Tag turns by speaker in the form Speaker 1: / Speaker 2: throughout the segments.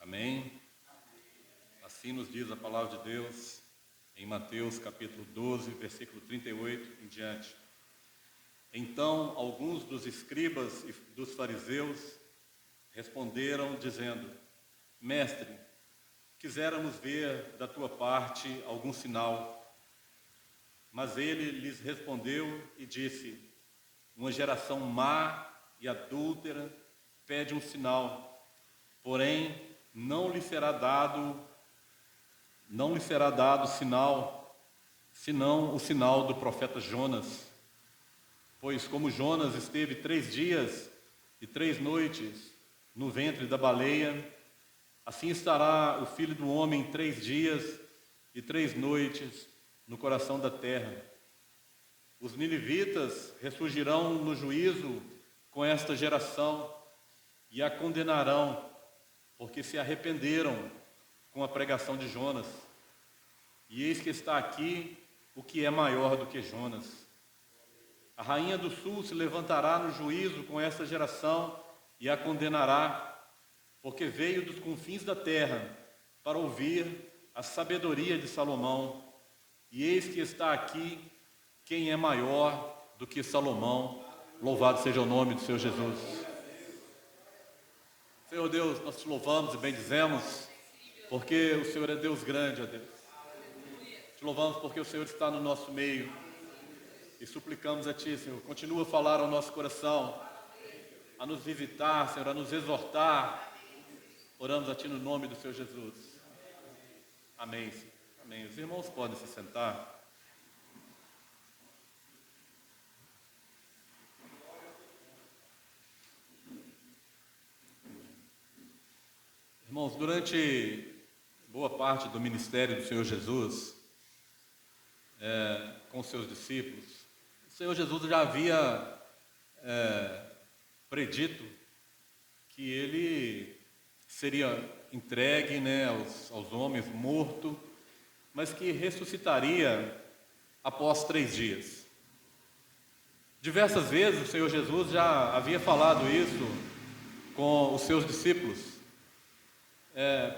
Speaker 1: Amém? Assim nos diz a palavra de Deus em Mateus capítulo 12, versículo 38 em diante. Então, alguns dos escribas e dos fariseus responderam dizendo: Mestre, quiséramos ver da tua parte algum sinal. Mas ele lhes respondeu e disse: Uma geração má e adúltera pede um sinal, porém não lhe será dado sinal, senão o sinal do profeta Jonas. Pois como Jonas esteve 3 dias e 3 noites no ventre da baleia, assim estará o Filho do Homem 3 dias e 3 noites no coração da terra. Os ninivitas ressurgirão no juízo com esta geração e a condenarão, porque se arrependeram com a pregação de Jonas. E eis que está aqui o que é maior do que Jonas. A rainha do sul se levantará no juízo com esta geração e a condenará, porque veio dos confins da terra para ouvir a sabedoria de Salomão. E eis que está aqui quem é maior do que Salomão. Louvado seja o nome do Senhor Jesus. Senhor Deus, nós te louvamos e bendizemos, porque o Senhor é Deus grande, ó Deus. Te louvamos porque o Senhor está no nosso meio. E suplicamos a Ti, Senhor, continua a falar ao nosso coração, a nos visitar, Senhor, a nos exortar. Oramos a Ti no nome do Senhor Jesus. Amém, Senhor. Amém. Os irmãos podem se sentar. Irmãos, durante boa parte do ministério do Senhor Jesus, com seus discípulos, o Senhor Jesus já havia predito que Ele seria entregue, aos homens, morto, mas que ressuscitaria após 3 dias. Diversas vezes o Senhor Jesus já havia falado isso com os seus discípulos.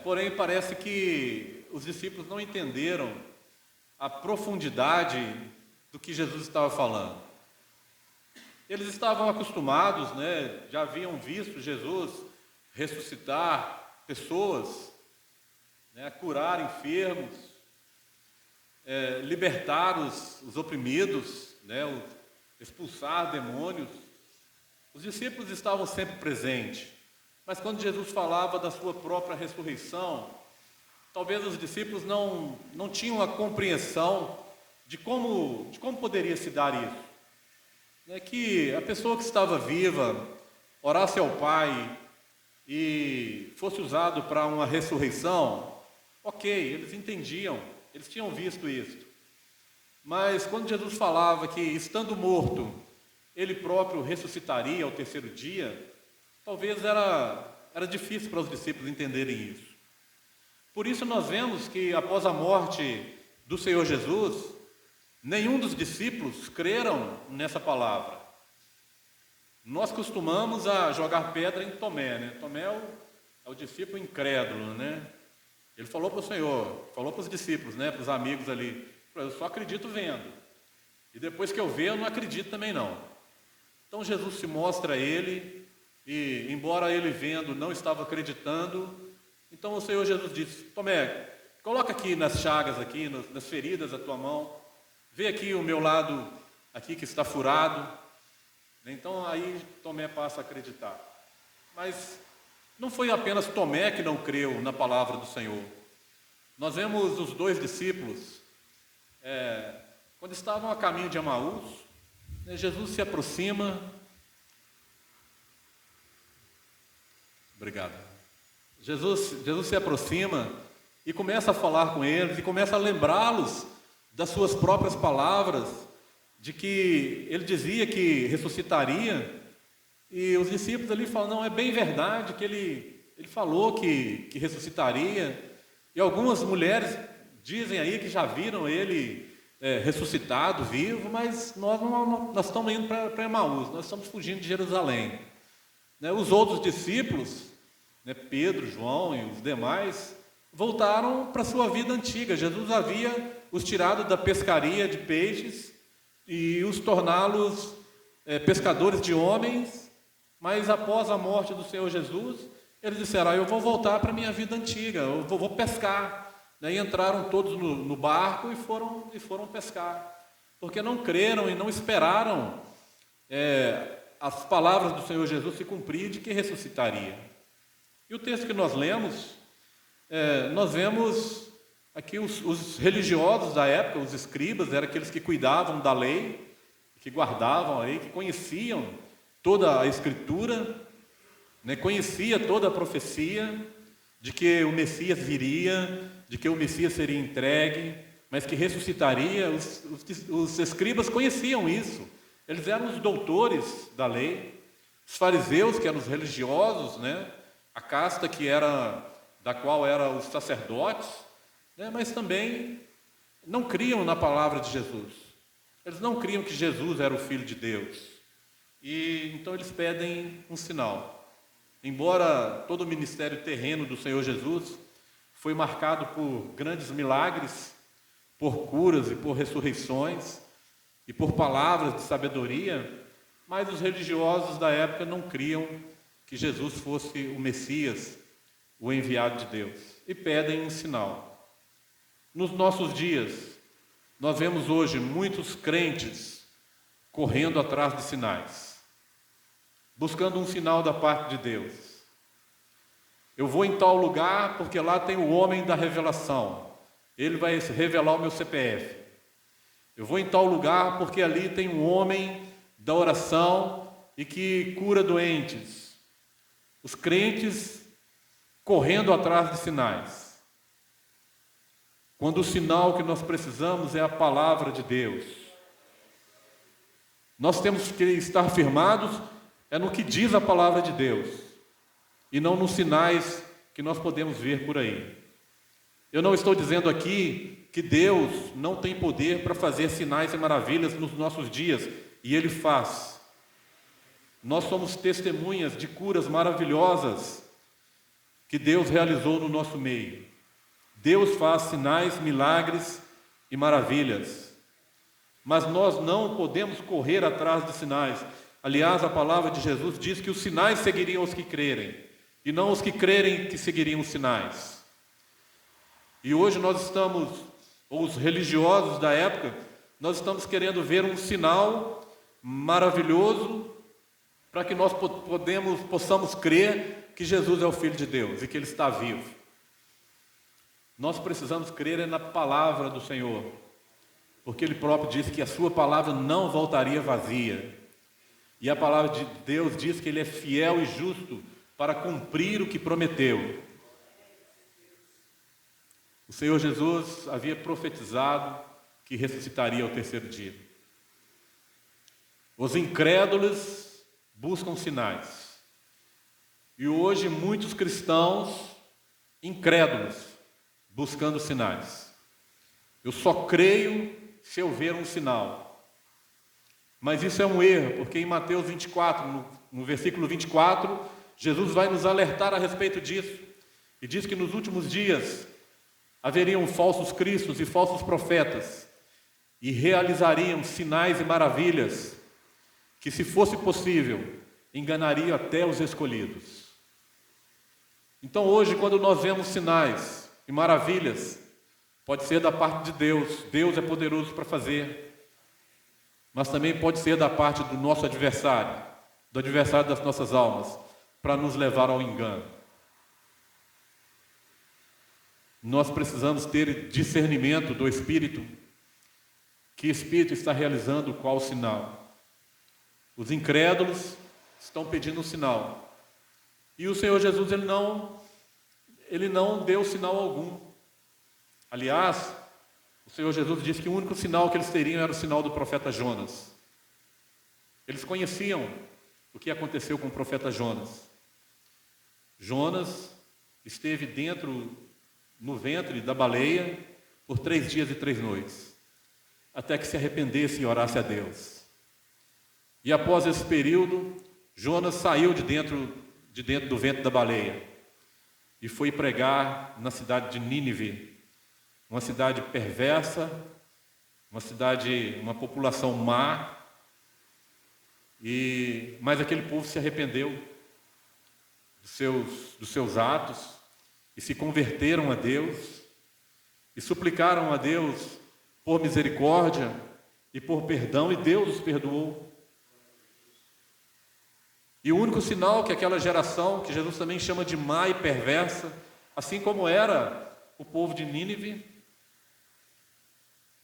Speaker 1: Porém, parece que os discípulos não entenderam a profundidade do que Jesus estava falando. Eles estavam acostumados, já haviam visto Jesus ressuscitar pessoas, a curar enfermos, libertar os oprimidos, expulsar demônios. Os discípulos estavam sempre presentes. Mas quando Jesus falava da sua própria ressurreição, talvez os discípulos não tinham a compreensão de como poderia se dar isso. Que a pessoa que estava viva orasse ao Pai e fosse usado para uma ressurreição, ok, eles entendiam, eles tinham visto isso. Mas quando Jesus falava que, estando morto, Ele próprio ressuscitaria ao 3º dia, talvez era difícil para os discípulos entenderem isso. Por isso nós vemos que após a morte do Senhor Jesus, nenhum dos discípulos creram nessa palavra. Nós costumamos a jogar pedra em Tomé, Tomé é o discípulo incrédulo, Ele falou para o Senhor, falou para os discípulos, para os amigos ali: eu só acredito vendo. E depois que eu ver, eu não acredito também não. Então Jesus se mostra a ele. E, embora ele vendo, não estava acreditando. Então o Senhor Jesus disse: Tomé, coloca aqui nas chagas, aqui, nas feridas a tua mão. Vê aqui o meu lado, aqui que está furado. Então aí Tomé passa a acreditar. Mas não foi apenas Tomé que não creu na palavra do Senhor. Nós vemos os 2 discípulos, quando estavam a caminho de Emaús, Jesus se aproxima. Obrigado. Jesus se aproxima e começa a falar com eles e começa a lembrá-los das suas próprias palavras, de que ele dizia que ressuscitaria. E os discípulos ali falam: não, é bem verdade que ele falou que ressuscitaria. E algumas mulheres dizem aí que já viram ele ressuscitado, vivo, mas nós estamos indo para Emaús, nós estamos fugindo de Jerusalém. Os outros discípulos né, Pedro, João e os demais, voltaram para a sua vida antiga. Jesus havia os tirado da pescaria de peixes e os torná-los pescadores de homens, mas após a morte do Senhor Jesus, eles disseram: eu vou voltar para a minha vida antiga, eu vou pescar. E entraram todos no barco e foram pescar, porque não creram e não esperaram as palavras do Senhor Jesus se cumprir de que ressuscitaria. E o texto que nós lemos, nós vemos aqui os religiosos da época, os escribas, eram aqueles que cuidavam da lei, que guardavam a lei, que conheciam toda a Escritura, né, conhecia toda a profecia de que o Messias viria, de que o Messias seria entregue, mas que ressuscitaria. Os escribas conheciam isso, eles eram os doutores da lei. Os fariseus, que eram os religiosos, né, a casta da qual eram os sacerdotes, né, mas também não criam na palavra de Jesus. Eles não criam que Jesus era o Filho de Deus. E então eles pedem um sinal. Embora todo o ministério terreno do Senhor Jesus foi marcado por grandes milagres, por curas e por ressurreições, e por palavras de sabedoria, mas os religiosos da época não criam que Jesus fosse o Messias, o enviado de Deus, e pedem um sinal. Nos nossos dias, nós vemos hoje muitos crentes correndo atrás de sinais, buscando um sinal da parte de Deus. Eu vou em tal lugar porque lá tem o homem da revelação, ele vai revelar o meu CPF. Eu vou em tal lugar porque ali tem um homem da oração e que cura doentes. Os crentes correndo atrás de sinais, quando o sinal que nós precisamos é a palavra de Deus. Nós temos que estar firmados no que diz a palavra de Deus, e não nos sinais que nós podemos ver por aí. Eu não estou dizendo aqui que Deus não tem poder para fazer sinais e maravilhas nos nossos dias, e Ele faz. Nós somos testemunhas de curas maravilhosas que Deus realizou no nosso meio. Deus faz sinais, milagres e maravilhas, mas nós não podemos correr atrás de sinais. Aliás, a palavra de Jesus diz que os sinais seguiriam os que crerem, e não os que crerem que seguiriam os sinais. E hoje nós estamos, ou os religiosos da época, nós estamos querendo ver um sinal maravilhoso para que nós possamos crer que Jesus é o Filho de Deus e que Ele está vivo. Nós precisamos crer na palavra do Senhor, porque Ele próprio disse que a sua palavra não voltaria vazia. E a palavra de Deus diz que Ele é fiel e justo para cumprir o que prometeu. O Senhor Jesus havia profetizado que ressuscitaria ao terceiro dia. Os incrédulos buscam sinais. E hoje muitos cristãos incrédulos buscando sinais. Eu só creio se eu ver um sinal. Mas isso é um erro, porque em Mateus 24, no versículo 24, Jesus vai nos alertar a respeito disso. E diz que nos últimos dias haveriam falsos cristos e falsos profetas, e realizariam sinais e maravilhas, que, se fosse possível, enganariam até os escolhidos. Então hoje, quando nós vemos sinais e maravilhas, pode ser da parte de Deus. Deus é poderoso para fazer. Mas também pode ser da parte do nosso adversário, do adversário das nossas almas, para nos levar ao engano. Nós precisamos ter discernimento do Espírito. Que Espírito está realizando qual sinal? Os incrédulos estão pedindo um sinal. E o Senhor Jesus, Ele não deu sinal algum. Aliás, o Senhor Jesus disse que o único sinal que eles teriam era o sinal do profeta Jonas. Eles conheciam o que aconteceu com o profeta Jonas. Jonas esteve no ventre da baleia por 3 dias e 3 noites, até que se arrependesse e orasse a Deus. E após esse período, Jonas saiu de dentro do ventre da baleia. e foi pregar na cidade de Nínive, uma cidade perversa, uma população má, mas aquele povo se arrependeu dos seus atos e se converteram a Deus e suplicaram a Deus por misericórdia e por perdão, e Deus os perdoou. E o único sinal que aquela geração, que Jesus também chama de má e perversa, assim como era o povo de Nínive,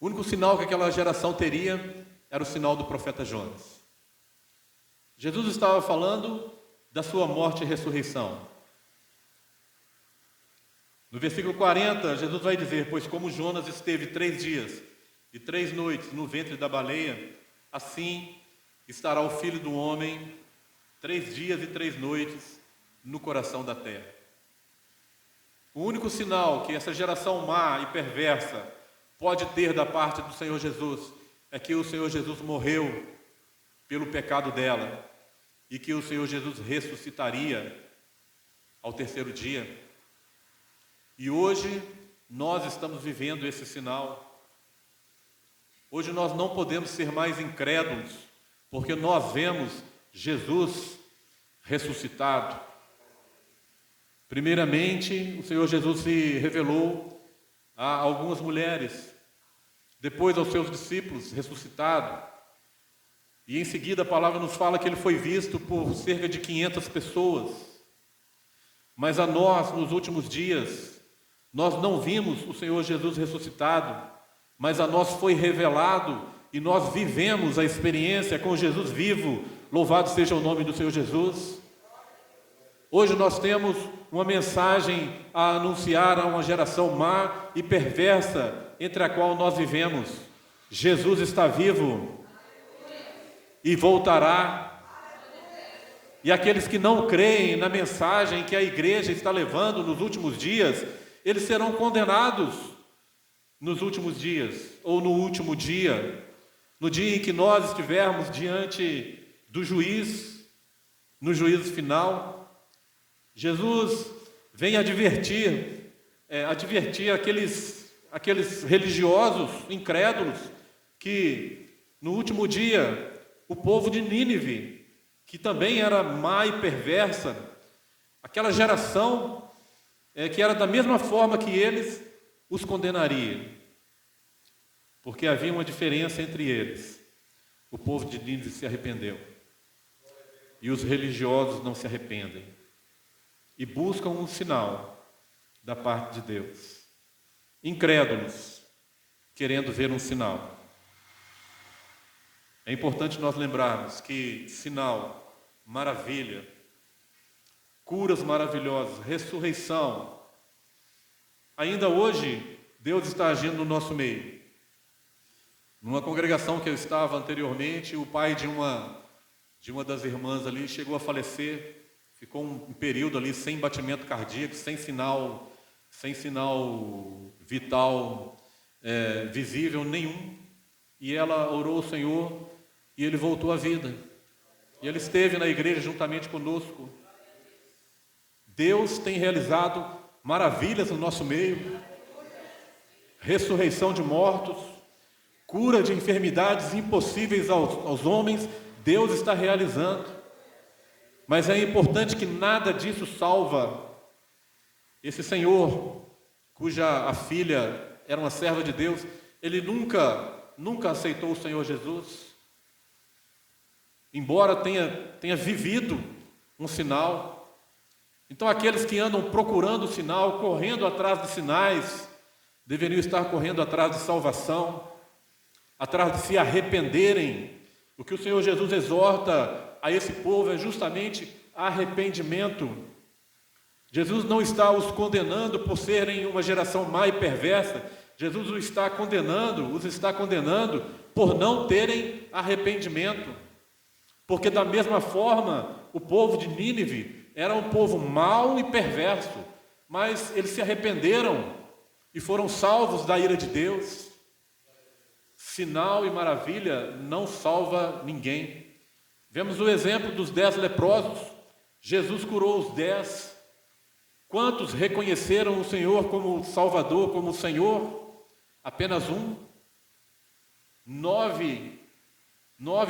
Speaker 1: o único sinal que aquela geração teria era o sinal do profeta Jonas. Jesus estava falando da sua morte e ressurreição. No versículo 40, Jesus vai dizer: pois como Jonas esteve 3 dias e 3 noites no ventre da baleia, assim estará o Filho do Homem 3 dias e 3 noites no coração da terra. O único sinal que essa geração má e perversa pode ter da parte do Senhor Jesus é que o Senhor Jesus morreu pelo pecado dela e que o Senhor Jesus ressuscitaria ao 3º dia. E hoje nós estamos vivendo esse sinal. Hoje nós não podemos ser mais incrédulos, porque nós vemos Jesus ressuscitado. Primeiramente, o Senhor Jesus se revelou a algumas mulheres, depois aos seus discípulos, ressuscitado. E em seguida a palavra nos fala que ele foi visto por cerca de 500 pessoas. Mas a nós, nos últimos dias, nós não vimos o Senhor Jesus ressuscitado, mas a nós foi revelado e nós vivemos a experiência com Jesus vivo. Louvado seja o nome do Senhor Jesus. Hoje nós temos uma mensagem a anunciar a uma geração má e perversa entre a qual nós vivemos. Jesus está vivo e voltará. E aqueles que não creem na mensagem que a igreja está levando nos últimos dias, eles serão condenados nos últimos dias, ou no último dia, no dia em que nós estivermos diante do juiz, no juízo final. Jesus vem advertir aqueles religiosos incrédulos que no último dia o povo de Nínive, que também era má e perversa, aquela geração que era da mesma forma que eles, os condenaria, porque havia uma diferença entre eles. O povo de Nínive se arrependeu e os religiosos não se arrependem e buscam um sinal da parte de Deus. Incrédulos querendo ver um sinal. É importante nós lembrarmos que sinal, maravilha, curas maravilhosas, ressurreição, ainda hoje Deus está agindo no nosso meio. Numa congregação que eu estava anteriormente, o pai de uma das irmãs ali chegou a falecer, ficou um período ali sem batimento cardíaco, sem sinal vital visível nenhum, e ela orou ao Senhor e ele voltou à vida, e ele esteve na igreja juntamente conosco. Deus tem realizado maravilhas no nosso meio, ressurreição de mortos, cura de enfermidades impossíveis aos homens, Deus está realizando. Mas é importante que nada disso salva esse senhor, cuja a filha era uma serva de Deus. Ele nunca aceitou o Senhor Jesus, embora tenha vivido um sinal. Então aqueles que andam procurando o sinal, correndo atrás de sinais, deveriam estar correndo atrás de salvação, atrás de se arrependerem. O que o Senhor Jesus exorta a esse povo é justamente arrependimento. Jesus não está os condenando por serem uma geração má e perversa. Jesus os está condenando por não terem arrependimento. Porque da mesma forma, o povo de Nínive era um povo mau e perverso, mas eles se arrependeram e foram salvos da ira de Deus. Sinal e maravilha não salva ninguém. Vemos o exemplo dos 10 leprosos. Jesus curou os 10. Quantos reconheceram o Senhor como Salvador, como Senhor? Apenas um. 9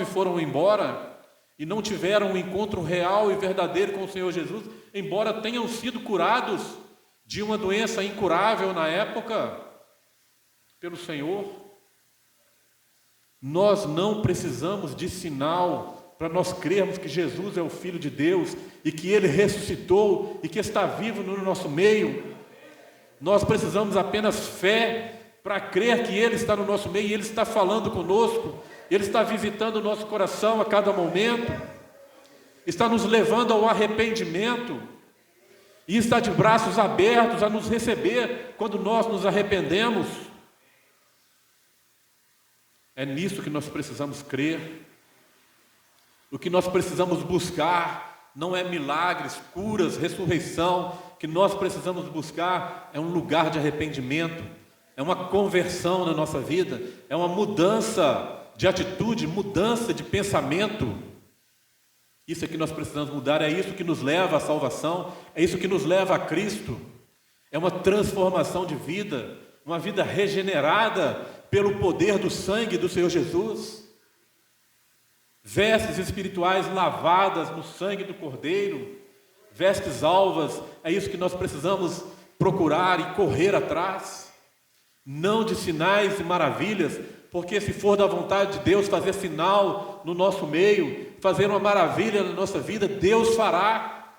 Speaker 1: foram embora e não tiveram um encontro real e verdadeiro com o Senhor Jesus, embora tenham sido curados de uma doença incurável na época pelo Senhor. Nós não precisamos de sinal para nós crermos que Jesus é o Filho de Deus e que Ele ressuscitou e que está vivo no nosso meio. Nós precisamos apenas fé para crer que Ele está no nosso meio e Ele está falando conosco, Ele está visitando o nosso coração a cada momento, está nos levando ao arrependimento e está de braços abertos a nos receber quando nós nos arrependemos. É nisso que nós precisamos crer. O que nós precisamos buscar não é milagres, curas, ressurreição. O que nós precisamos buscar é um lugar de arrependimento, é uma conversão na nossa vida, é uma mudança de atitude, mudança de pensamento. Isso é que nós precisamos mudar, é isso que nos leva à salvação, é isso que nos leva a Cristo. É uma transformação de vida, uma vida regenerada pelo poder do sangue do Senhor Jesus. Vestes espirituais lavadas no sangue do Cordeiro, vestes alvas, é isso que nós precisamos procurar e correr atrás. Não de sinais e maravilhas, porque se for da vontade de Deus fazer sinal no nosso meio, fazer uma maravilha na nossa vida, Deus fará.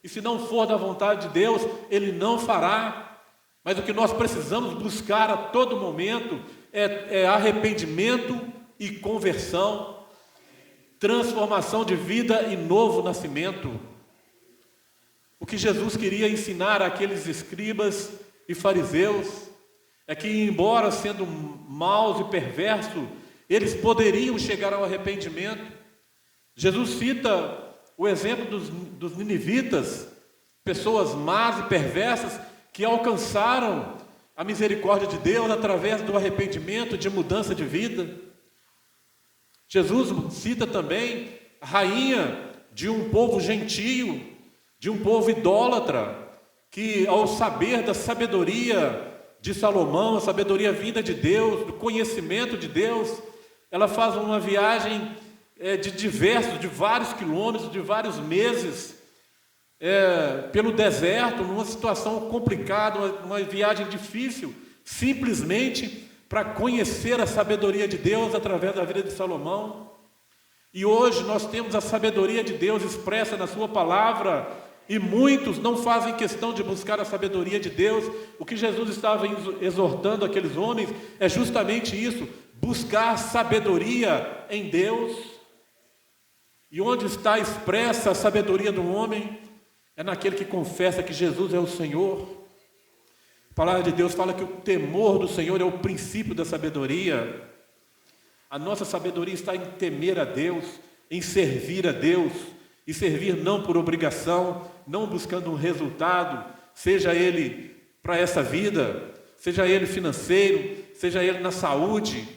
Speaker 1: E se não for da vontade de Deus, Ele não fará. Mas o que nós precisamos buscar a todo momento é arrependimento e conversão, transformação de vida e novo nascimento. O que Jesus queria ensinar àqueles escribas e fariseus é que, embora sendo maus e perversos, eles poderiam chegar ao arrependimento. Jesus cita o exemplo dos ninivitas, pessoas más e perversas que alcançaram a misericórdia de Deus através do arrependimento, de mudança de vida. Jesus cita também a rainha de um povo gentio, de um povo idólatra, que ao saber da sabedoria de Salomão, a sabedoria vinda de Deus, do conhecimento de Deus, ela faz uma viagem de vários quilômetros, de vários meses, pelo deserto, numa situação complicada, uma viagem difícil, simplesmente para conhecer a sabedoria de Deus através da vida de Salomão. E hoje nós temos a sabedoria de Deus expressa na sua palavra, e muitos não fazem questão de buscar a sabedoria de Deus. O que Jesus estava exortando aqueles homens é justamente isso: buscar sabedoria em Deus. E onde está expressa a sabedoria do homem? É naquele que confessa que Jesus é o Senhor. A palavra de Deus fala que o temor do Senhor é o princípio da sabedoria. A nossa sabedoria está em temer a Deus, em servir a Deus, e servir não por obrigação, não buscando um resultado, seja ele para essa vida, seja ele financeiro, seja ele na saúde,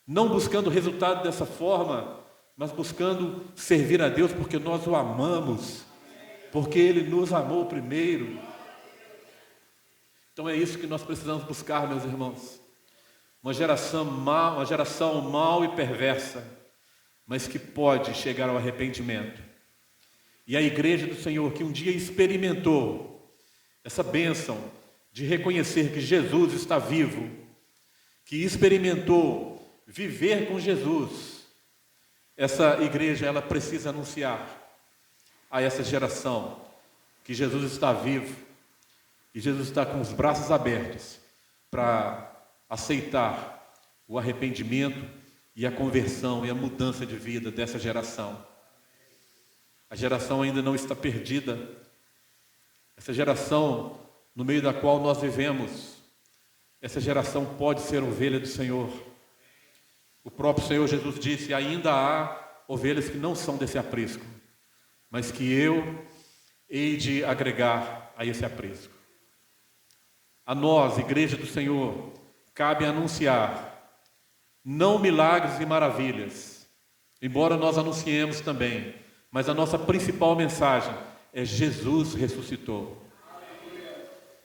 Speaker 1: não buscando resultado dessa forma, mas buscando servir a Deus porque nós o amamos, porque Ele nos amou primeiro. Então é isso que nós precisamos buscar, meus irmãos. Uma geração mal e perversa, mas que pode chegar ao arrependimento. E a igreja do Senhor, que um dia experimentou essa bênção de reconhecer que Jesus está vivo, que experimentou viver com Jesus, essa igreja, ela precisa anunciar a essa geração que Jesus está vivo e Jesus está com os braços abertos para aceitar o arrependimento e a conversão e a mudança de vida dessa geração. A geração ainda não está perdida. Essa geração no meio da qual nós vivemos, essa geração pode ser ovelha do Senhor. O próprio Senhor Jesus disse: ainda há ovelhas que não são desse aprisco, mas que eu hei de agregar a esse aprisco. A nós, igreja do Senhor, cabe anunciar, não milagres e maravilhas, embora nós anunciemos também, mas a nossa principal mensagem é: Jesus ressuscitou.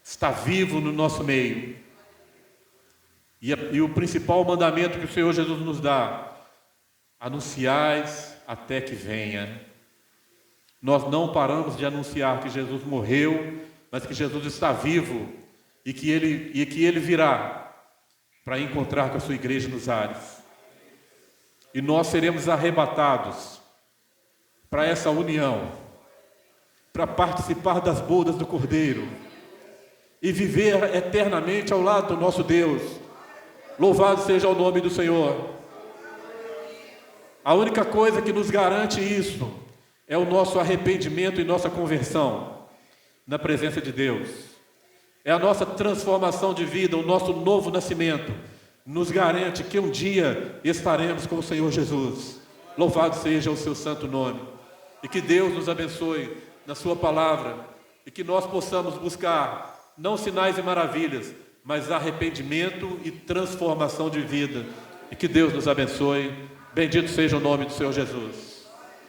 Speaker 1: está vivo no nosso meio. E o principal mandamento que o Senhor Jesus nos dá: anunciais até que venha. Nós não paramos de anunciar que Jesus morreu, mas que Jesus está vivo e que ele virá para encontrar com a sua igreja nos ares. E nós seremos arrebatados para essa união, para participar das bodas do Cordeiro e viver eternamente ao lado do nosso Deus. Louvado seja o nome do Senhor. A única coisa que nos garante isso é o nosso arrependimento e nossa conversão na presença de Deus. É a nossa transformação de vida, o nosso novo nascimento nos garante que um dia estaremos com o Senhor Jesus. Louvado seja o seu santo nome. E que Deus nos abençoe na sua palavra e que nós possamos buscar não sinais e maravilhas, mas arrependimento e transformação de vida. E que Deus nos abençoe. Bendito seja o nome do Senhor Jesus.